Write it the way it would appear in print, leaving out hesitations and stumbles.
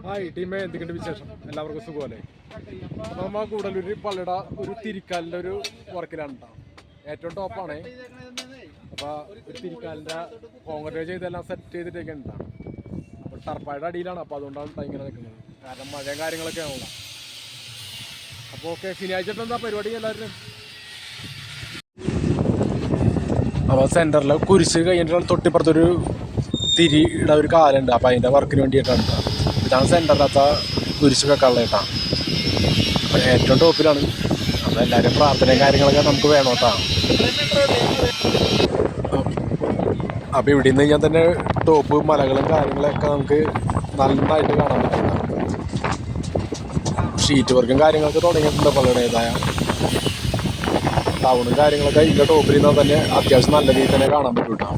Hi ടീമേ, എന്തൊക്കെയുണ്ട് വിശേഷം? എല്ലാവർക്കും സുഖമല്ലേ? അപ്പോൾ നമ്മൾ കൂടലൂർ പള്ളിയുടെ ഒരു തിരിക്കാലിൻ്റെ ഒരു വർക്കിലാണ് കേട്ടോ. ഏറ്റവും ടോപ്പാണ്. അപ്പോൾ ഒരു തിരിക്കാലിൻ്റെ കോൺക്രീറ്റ് ചെയ്തെല്ലാം സെറ്റ് ചെയ്തിട്ടൊക്കെ ഉണ്ടാണ്. അപ്പോൾ ടർപ്പായുടെ അടിയിലാണ്. അപ്പോൾ അതുകൊണ്ടാണ് ഇങ്ങനെ നിൽക്കുന്നത്. കാരണം മഴയും കാര്യങ്ങളൊക്കെ ആണല്ലോ. അപ്പോൾ ഓക്കെ, ശനിയാഴ്ച എന്താ പരിപാടി എല്ലാവരും? അപ്പോൾ സെൻറ്ററിൽ കുരിശ് കഴിഞ്ഞിട്ട് തൊട്ടിപ്പുറത്തൊരു തിരിയുടെ ഒരു കാലുണ്ട്. അപ്പോൾ അതിൻ്റെ വർക്കിന് വേണ്ടിയിട്ടാണ്. ഇതാണ് സെൻറ്ററിനകത്ത കുരിശ് വെക്കാനുള്ള കേട്ടാണ്. അപ്പോൾ ഏറ്റവും ടോപ്പിലാണ്. അപ്പോൾ എല്ലാവരും പ്രാർത്ഥനയും കാര്യങ്ങളൊക്കെ നമുക്ക് വേണം കേട്ടോ. അപ്പോൾ ഇവിടെ നിന്ന് കഴിഞ്ഞാൽ തന്നെ ടോപ്പ് മലകളും കാര്യങ്ങളൊക്കെ നമുക്ക് നന്നായിട്ട് കാണാൻ പറ്റില്ല. ഷീറ്റ് വർക്കും കാര്യങ്ങളൊക്കെ തുടങ്ങിയിട്ടുണ്ട്. പലരുടേതായ ടൗണും കാര്യങ്ങളൊക്കെ ഇതിൻ്റെ ടോപ്പിൽ നിന്നാൽ തന്നെ അത്യാവശ്യം നല്ല രീതിയിൽ തന്നെ കാണാൻ പറ്റും കേട്ടോ.